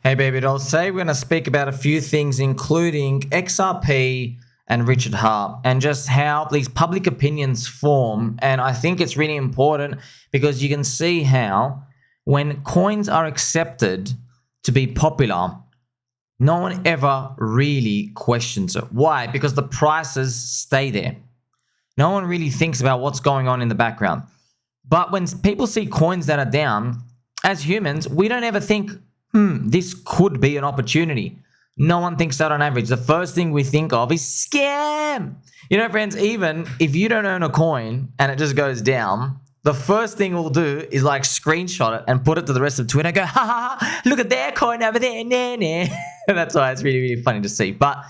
Hey baby dolls, today we're going to speak about a few things including XRP and Richard Hart and just how these public opinions form. And I think it's really important because you can see how when coins are accepted to be popular, no one ever really questions it. Why? Because the prices stay there. No one really thinks about what's going on in the background. But when people see coins that are down, as humans, we don't ever think, this could be an opportunity. No one thinks that on average. The first thing we think of is scam. You know, friends, even if you don't own a coin and it just goes down, the first thing we'll do is like screenshot it and put it to the rest of Twitter and go, ha ha ha, look at their coin over there, nah, nah. That's why it's really, really funny to see. But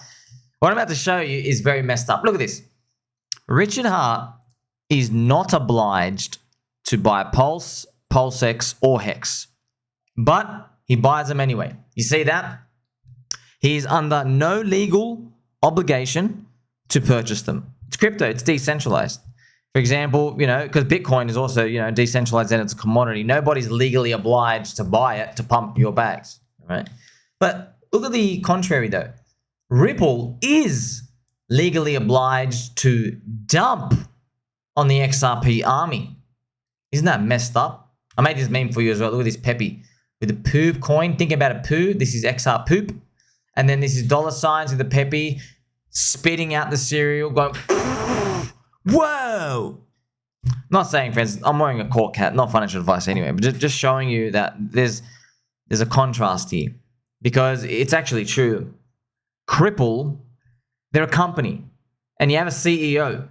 what I'm about to show you is very messed up. Look at this. Richard Hart is not obliged to buy Pulse, PulseX, or HEX. But he buys them anyway. You see that? He is under no legal obligation to purchase them. It's crypto. It's decentralized. For example, because Bitcoin is also, decentralized and it's a commodity. Nobody's legally obliged to buy it to pump your bags, right? But look at the contrary, though. Ripple is legally obliged to dump on the XRP army. Isn't that messed up? I made this meme for you as well. Look at this Peppy with the poop coin. Think about a poo. This is XR poop. And then this is dollar signs with the Peppy spitting out the cereal going, whoa. Not saying, friends, I'm wearing a cork hat, not financial advice anyway, but just showing you that there's a contrast here because it's actually true. Cripple, they're a company and you have a CEO.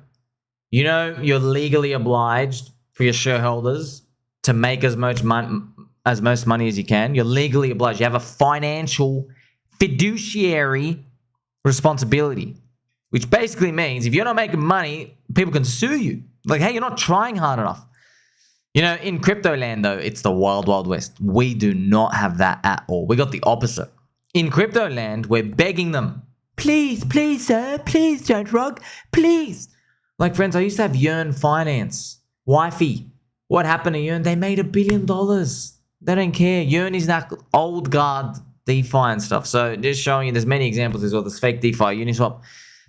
You're legally obliged for your shareholders to make as much money as you can. You're legally obliged. You have a financial fiduciary responsibility, which basically means if you're not making money, people can sue you. Like, hey, you're not trying hard enough. In crypto land, though, it's the wild, wild west. We do not have that at all. We got the opposite. In crypto land, we're begging them, please, please, sir, please don't rock, please. Like, friends, I used to have Yearn Finance, Wifey. What happened to Yearn? They made $1 billion. They don't care. Yearn is that old guard DeFi and stuff. So just showing you there's many examples as well. There's fake DeFi, Uniswap.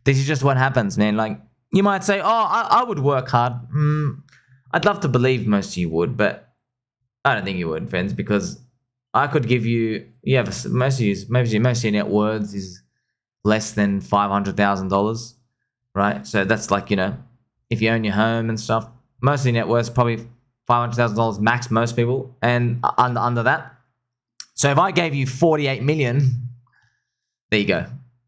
This is just what happens, man. Like, you might say, I would work hard. I'd love to believe most of you would, but I don't think you would, friends, because I could give you, most of your net worth is less than $500,000, right? So that's like, if you own your home and stuff, most of your net worth is probably $500,000 max, most people, and under that. So if I gave you 48 million, there you go.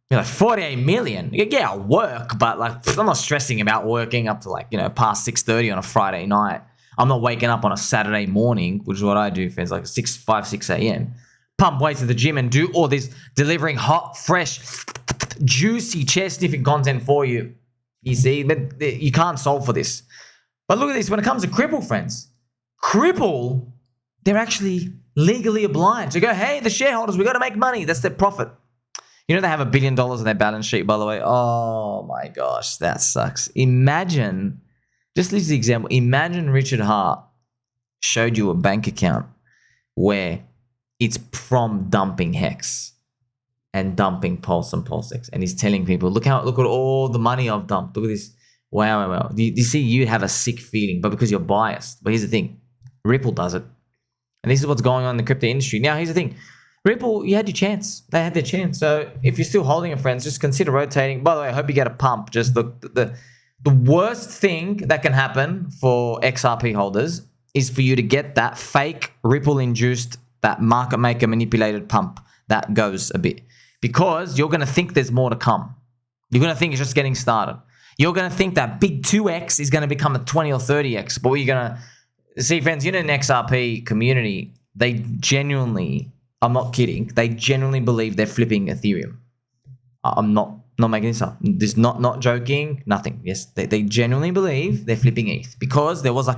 You're like, 48 million? Yeah, I'll work, but like, I'm not stressing about working up to past 6:30 on a Friday night. I'm not waking up on a Saturday morning, which is what I do, friends, like 6 a.m. Pump weights at the gym and do all this delivering hot, fresh, juicy chair sniffing content for you. You see, but you can't solve for this. But look at this. When it comes to Cripple, friends, Cripple, they're actually legally obliged. They go, hey, the shareholders, we got to make money. That's their profit. They have $1 billion on their balance sheet, by the way. Oh my gosh, that sucks. Imagine, just use the example, imagine Richard Hart showed you a bank account where it's from dumping HEX and dumping Pulse and PulseX. And he's telling people, look at all the money I've dumped. Look at this. Wow. You see, you have a sick feeling, but because you're biased. But here's the thing. Ripple does it. And this is what's going on in the crypto industry. Now, here's the thing. Ripple, you had your chance. They had their chance. So if you're still holding it, friends, just consider rotating. By the way, I hope you get a pump. Just the worst thing that can happen for XRP holders is for you to get that fake Ripple-induced, that market maker manipulated pump that goes a bit. Because you're going to think there's more to come. You're going to think it's just getting started. You're going to think that big 2x is going to become a 20 or 30x. But what you're going to see, friends, in an XRP community, they genuinely, I'm not kidding, they genuinely believe they're flipping Ethereum. I'm not making this up. This is not joking, nothing. Yes, they genuinely believe they're flipping ETH. Because there was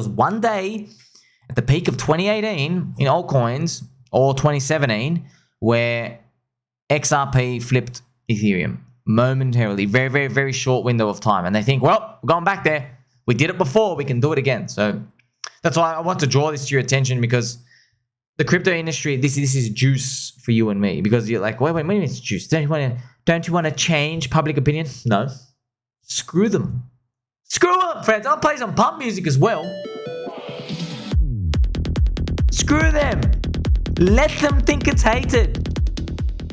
one day at the peak of 2018 in altcoins, or 2017, where XRP flipped Ethereum momentarily, very, very, very short window of time. And they think, well, we're going back there. We did it before, we can do it again. So that's why I want to draw this to your attention, because the crypto industry, this is juice for you and me, because you're like, wait, it's juice. Don't you want to change public opinion? No. Screw them. Screw them, friends. I'll play some pump music as well. Screw them. Let them think it's hated.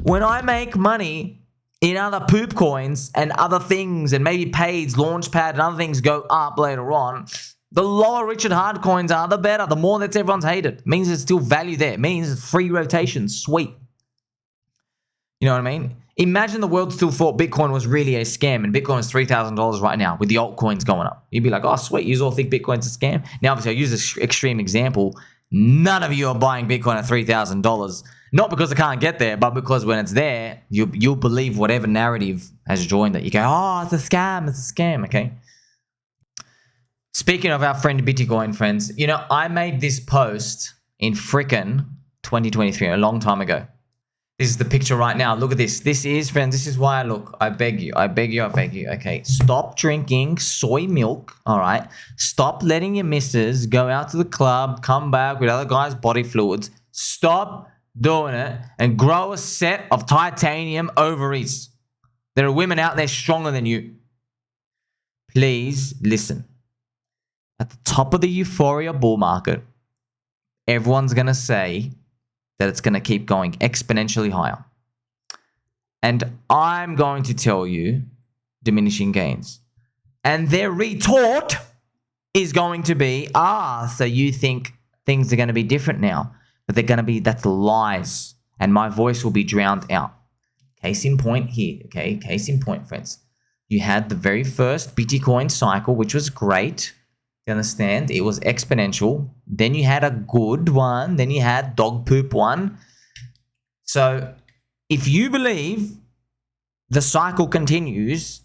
When I make money in other poop coins and other things, and maybe Paids, Launchpad, and other things go up later on, the lower Richard Hard coins are, the better. The more that everyone's hated. It means there's still value there. It means free rotation. Sweet. You know what I mean? Imagine the world still thought Bitcoin was really a scam, and Bitcoin is $3,000 right now with the altcoins going up. You'd be like, oh, sweet, you all think Bitcoin's a scam? Now, obviously, I use this extreme example. None of you are buying Bitcoin at $3,000. Not because it can't get there, but because when it's there, you'll believe whatever narrative has joined it. You go, oh, it's a scam, okay? Speaking of our friend Bitcoin, friends, you know, I made this post in frickin' 2023, a long time ago. This is the picture right now. Look at this. This is, friends, this is why I beg you, okay? Stop drinking soy milk, all right? Stop letting your missus go out to the club, come back with other guys' body fluids. Stop doing it and grow a set of titanium ovaries. There are women out there stronger than you. Please listen. At the top of the Euphoria bull market, everyone's going to say that it's going to keep going exponentially higher. And I'm going to tell you diminishing gains. And their retort is going to be, so you think things are going to be different now. But they're going to be, that's lies. And my voice will be drowned out. Case in point here, okay? Case in point, friends. You had the very first Bitcoin cycle, which was great. You understand? It was exponential. Then you had a good one. Then you had dog poop one. So if you believe the cycle continues,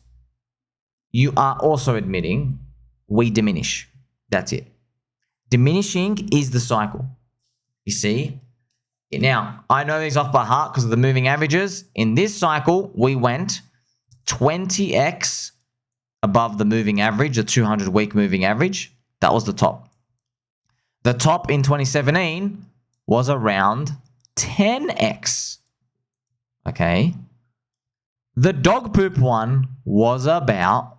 you are also admitting we diminish. That's it. Diminishing is the cycle. You see? Now, I know these off by heart because of the moving averages. In this cycle, we went 20x above the moving average, the 200-week moving average. That was the top. The top in 2017 was around 10x. Okay. The dog poop one was about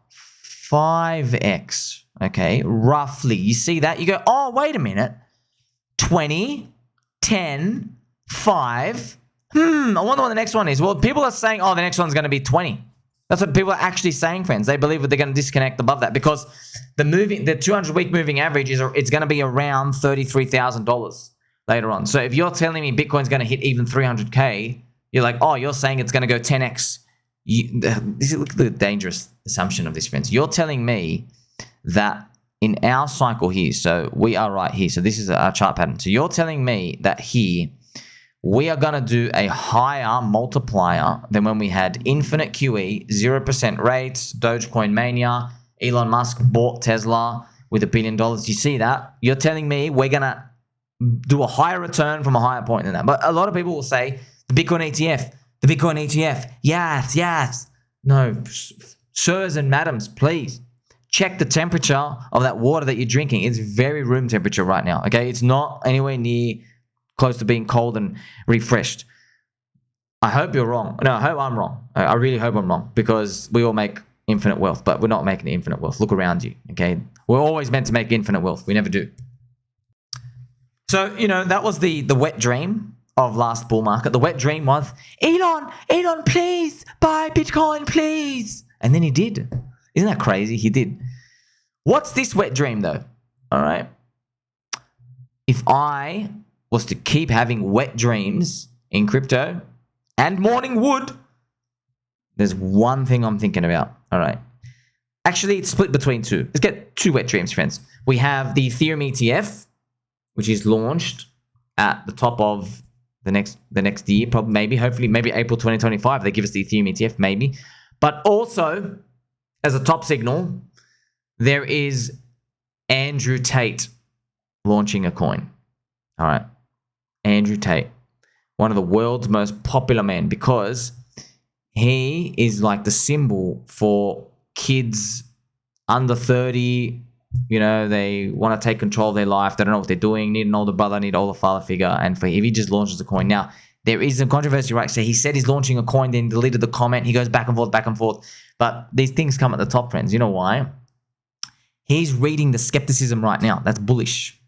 5x. Okay. Roughly. You see that? You go, oh, wait a minute. 20, 10, 5. I wonder what the next one is. Well, people are saying, oh, the next one's going to be 20. That's what people are actually saying, friends. They believe that they're going to disconnect above that because the 200-week moving average it's going to be around $33,000 later on. So if you're telling me Bitcoin's going to hit even 300K, you're like, oh, you're saying it's going to go 10x. Look at the dangerous assumption of this, friends. You're telling me that in our cycle here, so we are right here. So this is our chart pattern. So you're telling me that here, we are going to do a higher multiplier than when we had infinite QE, 0% rates, Dogecoin mania, Elon Musk bought Tesla with $1 billion. You see that? You're telling me we're going to do a higher return from a higher point than that. But a lot of people will say, the Bitcoin ETF, yes. No, sirs and madams, please check the temperature of that water that you're drinking. It's very room temperature right now, okay? It's not anywhere near close to being cold and refreshed. I hope you're wrong. No, I hope I'm wrong. I really hope I'm wrong because we all make infinite wealth, but we're not making infinite wealth. Look around you, okay? We're always meant to make infinite wealth. We never do. So, you know, that was the wet dream of last bull market. The wet dream was, Elon, please buy Bitcoin, please. And then he did. Isn't that crazy? He did. What's this wet dream though? All right. If I was to keep having wet dreams in crypto and morning wood, there's one thing I'm thinking about. All right. Actually, it's split between two. Let's get two wet dreams, friends. We have the Ethereum ETF, which is launched at the top of the next year, probably, maybe April 2025. They give us the Ethereum ETF, maybe. But also, as a top signal, there is Andrew Tate launching a coin. All right. Andrew Tate, one of the world's most popular men, because he is like the symbol for kids under 30 You know, they want to take control of their life. They don't know what they're doing. Need an older brother, need an older father figure. And if he just launches a coin. Now, there is some controversy, right? So he said he's launching a coin, then deleted the comment. He goes back and forth, back and forth. But these things come at the top, friends. You know why? He's reading the skepticism right now. That's bullish.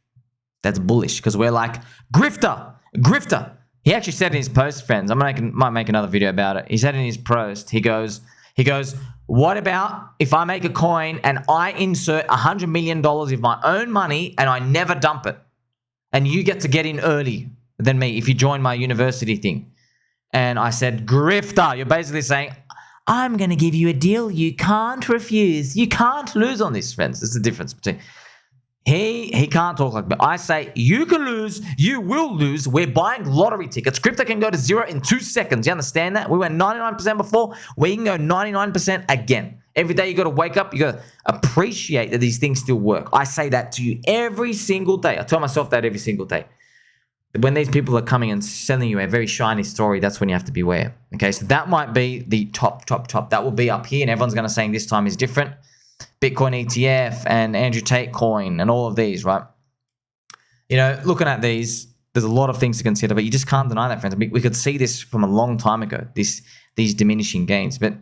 That's bullish because we're like, grifter, grifter. He actually said in his post, friends, might make another video about it. He said in his post, he goes, what about if I make a coin and I insert $100 million of my own money and I never dump it? And you get to get in early than me if you join my university thing. And I said, grifter. You're basically saying, I'm going to give you a deal you can't refuse. You can't lose on this, friends. There's the difference between... He can't talk like that. I say, you can lose, you will lose. We're buying lottery tickets. Crypto can go to 0 in 2 seconds. You understand that? We went 99% before. We can go 99% again. Every day you got to wake up. You got to appreciate that these things still work. I say that to you every single day. I tell myself that every single day. When these people are coming and selling you a very shiny story, that's when you have to beware. Okay, so that might be the top. That will be up here, and everyone's going to say this time is different. Bitcoin ETF and Andrew Tate coin and all of these, right? You know, looking at these, there's a lot of things to consider, but you just can't deny that, friends. We could see this from a long time ago, these diminishing gains, but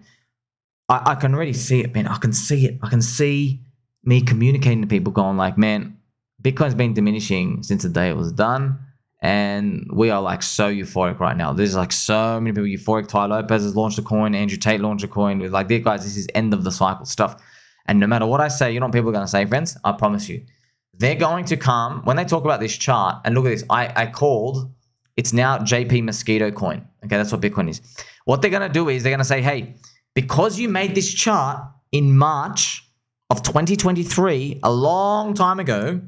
I can already see it, man. I can see it. I can see me communicating to people going like, man, Bitcoin's been diminishing since the day it was done, and we are like so euphoric right now. There's like so many people euphoric. Ty Lopez has launched a coin. Andrew Tate launched a coin. With like, guys, this is end of the cycle stuff. And no matter what I say, you know what people are going to say, friends? I promise you. They're going to come, when they talk about this chart, and look at this, I called, it's now JP Mosquito coin. Okay, that's what Bitcoin is. What they're going to do is they're going to say, hey, because you made this chart in March of 2023, a long time ago,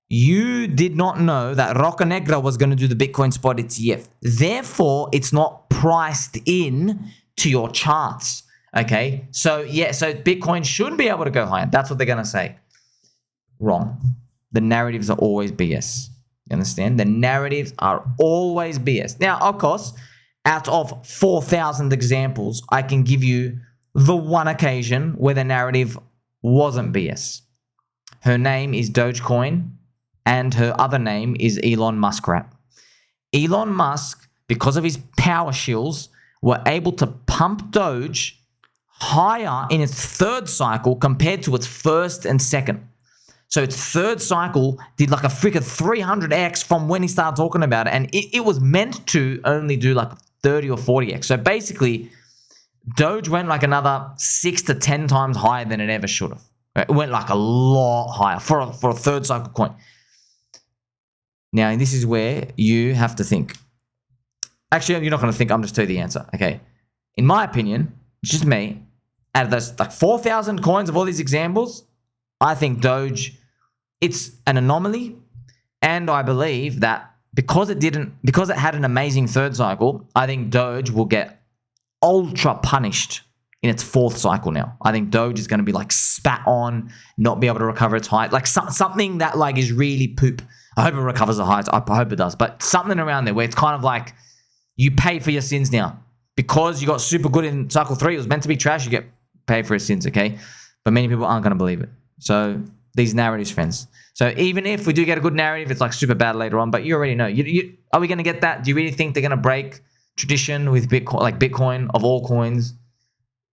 you did not know that Roca Negra was going to do the Bitcoin spot ETF. Therefore, it's not priced in to your charts. Okay, so yeah, so Bitcoin should be able to go higher. That's what they're going to say. Wrong. The narratives are always BS. You understand? The narratives are always BS. Now, of course, out of 4,000 examples, I can give you the one occasion where the narrative wasn't BS. Her name is Dogecoin, and her other name is Elon Muskrat. Elon Musk, because of his power shills, were able to pump Doge higher in its third cycle compared to its first and second. So its third cycle did like a freaking 300x from when he started talking about it. And it was meant to only do like 30 or 40x. So basically, Doge went like another 6 to 10 times higher than it ever should have. It went like a lot higher for a third cycle coin. Now, this is where you have to think. Actually, you're not going to think. I'm just telling you the answer. Okay. In my opinion, it's just me. Out of those like 4,000 coins of all these examples, I think Doge, it's an anomaly. And I believe that because it had an amazing third cycle, I think Doge will get ultra punished in its fourth cycle now. I think Doge is going to be like spat on, not be able to recover its height. Like something that like is really poop. I hope it recovers the heights. I hope it does. But something around there where it's kind of like you pay for your sins now. Because you got super good in cycle 3, it was meant to be trash, you get paid for your sins, okay? But many people aren't going to believe it. So these narratives, friends. So even if we do get a good narrative, it's like super bad later on, but you already know. Are we going to get that? Do you really think they're going to break tradition with Bitcoin, like Bitcoin of all coins?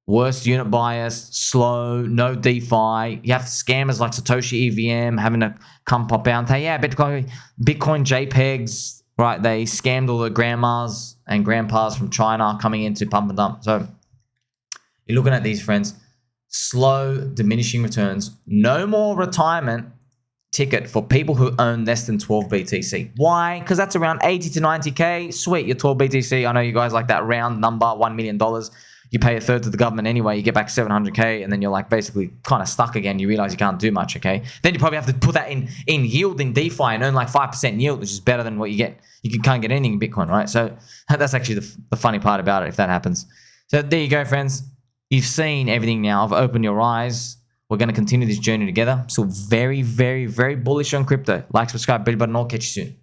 Worst unit bias, slow, no DeFi. You have scammers like Satoshi EVM having to come pop out and say, yeah, Bitcoin JPEGs, right? They scammed all the grandmas and grandpas from China coming in to pump and dump. So you're looking at these, friends. Slow, diminishing returns. No more retirement ticket for people who own less than 12 BTC. Why? Because that's around 80 to 90K. Sweet, you're 12 BTC. I know you guys like that round number, $1 million. You pay a third to the government anyway. You get back 700K, and then you're like basically kind of stuck again. You realize you can't do much, okay? Then you probably have to put that in yield in DeFi and earn like 5% yield, which is better than what you get. You can't get anything in Bitcoin, right? So that's actually the funny part about it if that happens. So there you go, friends. You've seen everything now. I've opened your eyes. We're going to continue this journey together. So very, very, very bullish on crypto. Like, subscribe, bell button. I'll catch you soon.